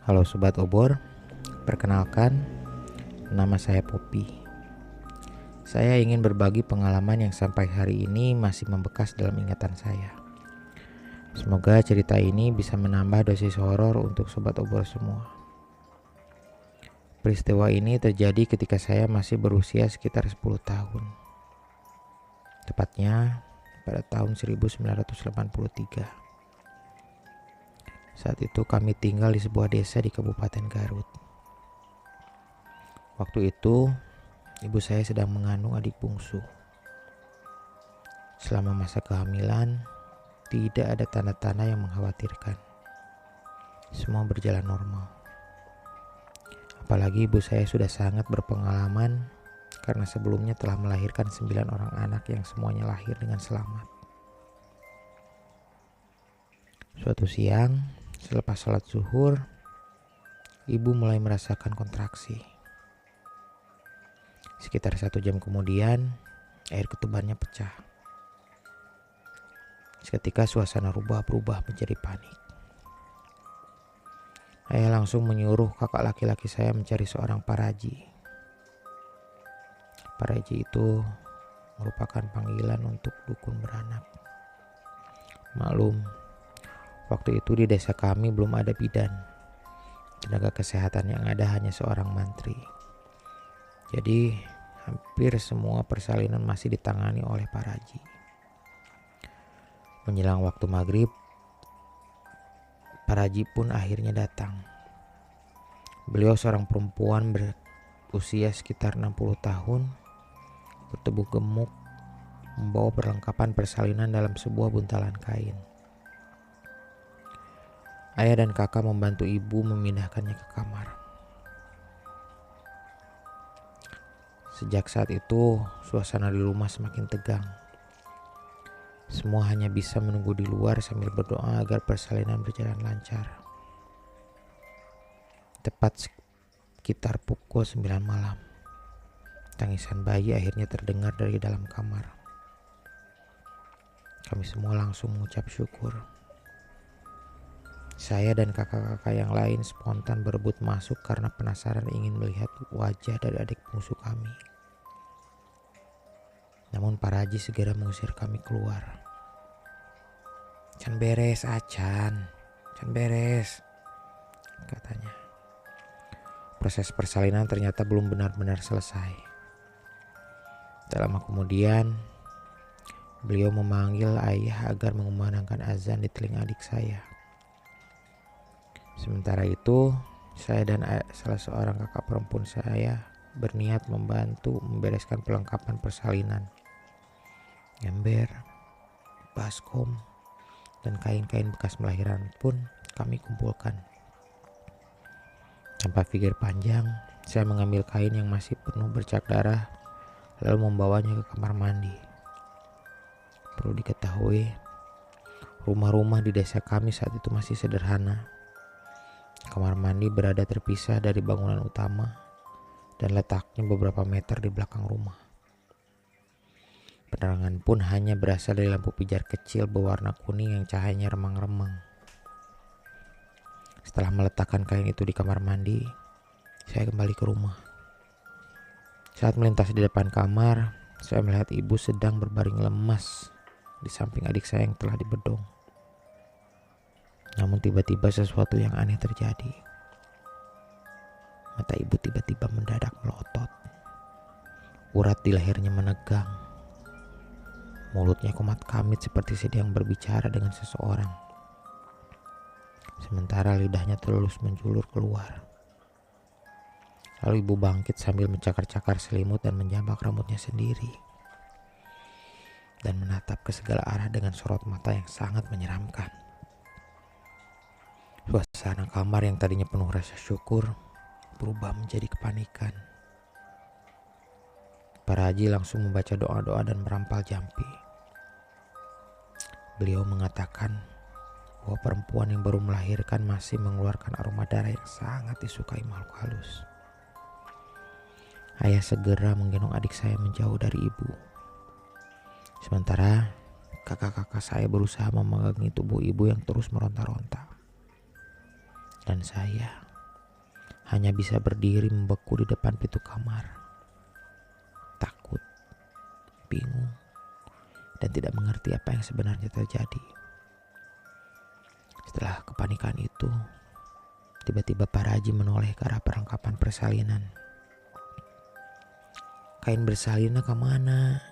Halo Sobat Obor, perkenalkan, nama saya Poppy. Saya ingin berbagi pengalaman yang sampai hari ini masih membekas dalam ingatan saya. Semoga cerita ini bisa menambah dosis horor untuk Sobat Obor semua. Peristiwa ini terjadi ketika saya masih berusia sekitar 10 tahun. Tepatnya pada tahun 1983. Saat itu kami tinggal di sebuah desa di Kabupaten Garut. Waktu itu, ibu saya sedang mengandung adik bungsu. Selama masa kehamilan, tidak ada tanda-tanda yang mengkhawatirkan. Semua berjalan normal. Apalagi ibu saya sudah sangat berpengalaman karena sebelumnya telah melahirkan 9 orang anak yang semuanya lahir dengan selamat. Suatu siang, selepas sholat zuhur, ibu mulai merasakan kontraksi. Sekitar 1 jam kemudian, air ketubannya pecah. Seketika suasana berubah menjadi panik. Ayah langsung menyuruh kakak laki-laki saya mencari seorang paraji. Paraji itu merupakan panggilan untuk dukun beranak. Maklum, waktu itu di desa kami belum ada bidan. Tenaga kesehatan yang ada hanya seorang mantri. Jadi hampir semua persalinan masih ditangani oleh paraji. Menjelang waktu maghrib, paraji pun akhirnya datang. Beliau seorang perempuan berusia sekitar 60 tahun, bertubuh gemuk, membawa perlengkapan persalinan dalam sebuah buntalan kain. Ayah dan kakak membantu ibu memindahkannya ke kamar. Sejak saat itu, suasana di rumah semakin tegang. Semua hanya bisa menunggu di luar sambil berdoa agar persalinan berjalan lancar. Tepat sekitar pukul 9 malam, tangisan bayi akhirnya terdengar dari dalam kamar. Kami semua langsung mengucap syukur. Saya dan kakak-kakak yang lain spontan berebut masuk karena penasaran ingin melihat wajah dari adik bungsu kami. Namun Paraji segera mengusir kami keluar. "Can beres acan, can beres," katanya. Proses persalinan ternyata belum benar-benar selesai. Tak lama kemudian, beliau memanggil ayah agar mengumandangkan azan di telinga adik saya. Sementara itu, saya dan salah seorang kakak perempuan saya berniat membantu membereskan perlengkapan persalinan. Ember, baskom, dan kain-kain bekas melahiran pun kami kumpulkan. Tanpa pikir panjang, saya mengambil kain yang masih penuh bercak darah, lalu membawanya ke kamar mandi. Perlu diketahui, rumah-rumah di desa kami saat itu masih sederhana. Kamar mandi berada terpisah dari bangunan utama dan letaknya beberapa meter di belakang rumah. Penerangan pun hanya berasal dari lampu pijar kecil berwarna kuning yang cahayanya remang-remang. Setelah meletakkan kain itu di kamar mandi, saya kembali ke rumah. Saat melintas di depan kamar, saya melihat ibu sedang berbaring lemas di samping adik saya yang telah dibedong. Namun tiba-tiba sesuatu yang aneh terjadi. Mata ibu tiba-tiba mendadak melotot. Urat di lehernya menegang. Mulutnya kumat kamit seperti sedang berbicara dengan seseorang. Sementara lidahnya terus menjulur keluar. Lalu ibu bangkit sambil mencakar-cakar selimut dan menjambak rambutnya sendiri. Dan menatap ke segala arah dengan sorot mata yang sangat menyeramkan. Suasana kamar yang tadinya penuh rasa syukur berubah menjadi kepanikan. Paraji langsung membaca doa-doa dan merampal jampi. Beliau mengatakan bahwa perempuan yang baru melahirkan masih mengeluarkan aroma darah yang sangat disukai makhluk halus. Ayah segera menggendong adik saya menjauh dari ibu. Sementara kakak-kakak saya berusaha memegangi tubuh ibu yang terus meronta-ronta. Dan saya hanya bisa berdiri membeku di depan pintu kamar. Takut, bingung, dan tidak mengerti apa yang sebenarnya terjadi. Setelah kepanikan itu, tiba-tiba Pak Raji menoleh ke arah perlengkapan persalinan. "Kain bersalinnya kemana?"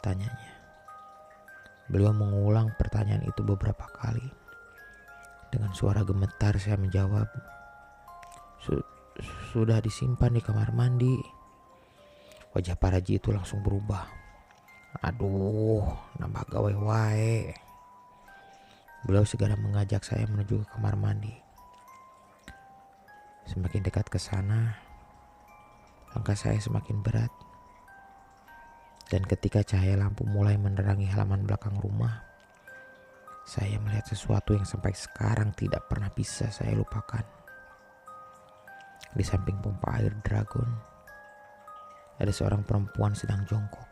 tanyanya. Beliau mengulang pertanyaan itu beberapa kali. Dengan suara gemetar saya menjawab, Sudah disimpan di kamar mandi." Wajah Pak Raji itu langsung berubah. "Aduh, nambah gawe wae." Beliau segera mengajak saya menuju ke kamar mandi. Semakin dekat ke sana, langkah saya semakin berat. Dan ketika cahaya lampu mulai menerangi halaman belakang rumah, saya melihat sesuatu yang sampai sekarang tidak pernah bisa saya lupakan. Di samping pompa air Dragon, ada seorang perempuan sedang jongkok.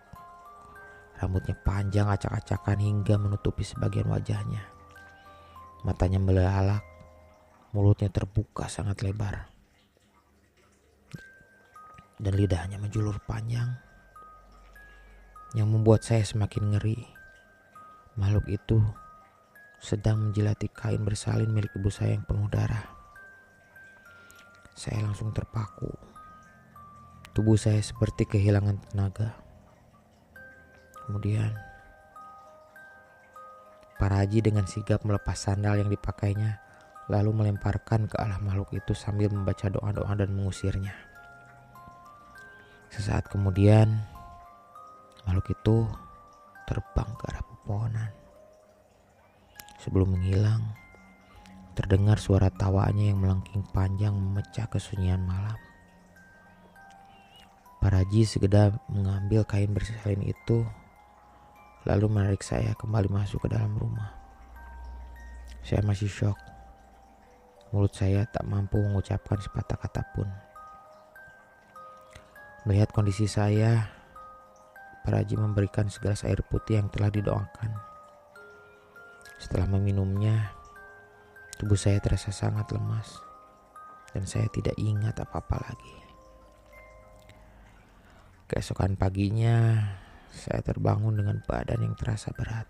Rambutnya panjang acak-acakan hingga menutupi sebagian wajahnya. Matanya melalak, mulutnya terbuka sangat lebar, dan lidahnya menjulur panjang, yang membuat saya semakin ngeri. Makhluk itu sedang menjilati kain bersalin milik ibu saya yang penuh darah. Saya langsung terpaku. Tubuh saya seperti kehilangan tenaga. Kemudian Pak Raji dengan sigap melepas sandal yang dipakainya, lalu melemparkan ke arah makhluk itu sambil membaca doa-doa dan mengusirnya. Sesaat kemudian, makhluk itu terbang ke arah pepohonan. Sebelum menghilang, terdengar suara tawanya yang melengking panjang memecah kesunyian malam. Pak Raji segera mengambil kain bersalin itu, lalu menarik saya kembali masuk ke dalam rumah. Saya masih syok. Mulut saya tak mampu mengucapkan sepatah kata pun. Melihat kondisi saya, Pak Raji memberikan segelas air putih yang telah didoakan. Setelah meminumnya, tubuh saya terasa sangat lemas dan saya tidak ingat apa-apa lagi. Keesokan paginya, saya terbangun dengan badan yang terasa berat.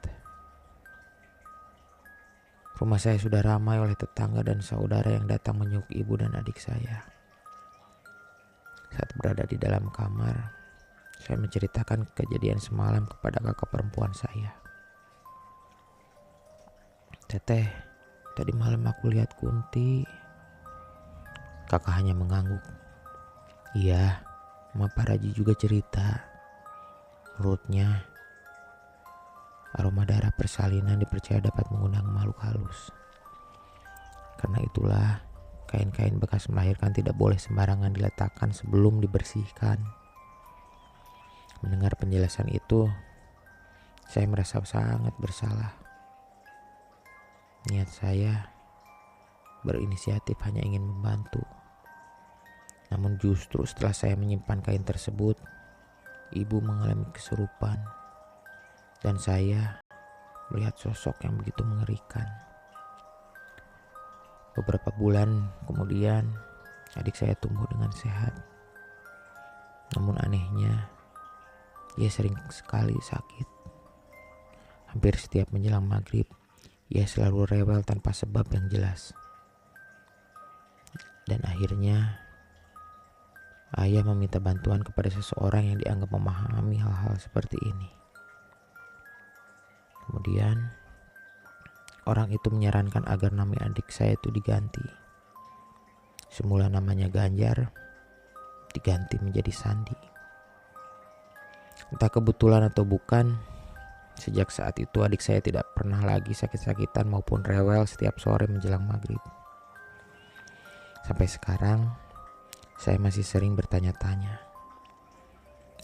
Rumah saya sudah ramai oleh tetangga dan saudara yang datang menjenguk ibu dan adik saya. Saat berada di dalam kamar, saya menceritakan kejadian semalam kepada kakak perempuan saya. "Teteh, tadi malam aku lihat Kunti." Kakak hanya mengangguk. "Iya, Pak Raji juga cerita. Menurutnya, aroma darah persalinan dipercaya dapat mengundang makhluk halus. Karena itulah, kain-kain bekas melahirkan tidak boleh sembarangan diletakkan sebelum dibersihkan." Mendengar penjelasan itu, saya merasa sangat bersalah. Niat saya berinisiatif hanya ingin membantu. Namun justru setelah saya menyimpan kain tersebut, ibu mengalami kesurupan. Dan saya melihat sosok yang begitu mengerikan. Beberapa bulan kemudian, adik saya tumbuh dengan sehat. Namun anehnya, ia sering sekali sakit. Hampir setiap menjelang maghrib, ia selalu rewel tanpa sebab yang jelas. Dan akhirnya, ayah meminta bantuan kepada seseorang yang dianggap memahami hal-hal seperti ini. Kemudian, orang itu menyarankan agar nama adik saya itu diganti. Semula namanya Ganjar, diganti menjadi Sandi. Entah kebetulan atau bukan, sejak saat itu adik saya tidak pernah lagi sakit-sakitan maupun rewel setiap sore menjelang maghrib. Sampai sekarang, saya masih sering bertanya-tanya,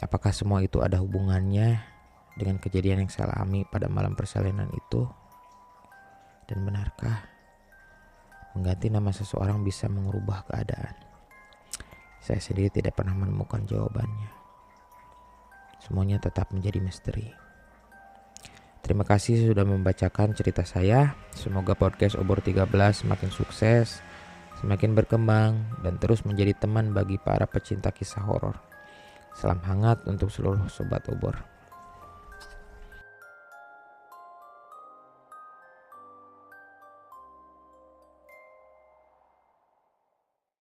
apakah semua itu ada hubungannya dengan kejadian yang saya alami pada malam persalinan itu? Dan benarkah mengganti nama seseorang bisa mengubah keadaan? Saya sendiri tidak pernah menemukan jawabannya. Semuanya tetap menjadi misteri. Terima kasih sudah membacakan cerita saya. Semoga podcast Obor 13 semakin sukses. semakin berkembang dan terus menjadi teman bagi para pecinta kisah horor. Salam hangat untuk seluruh sobat obor.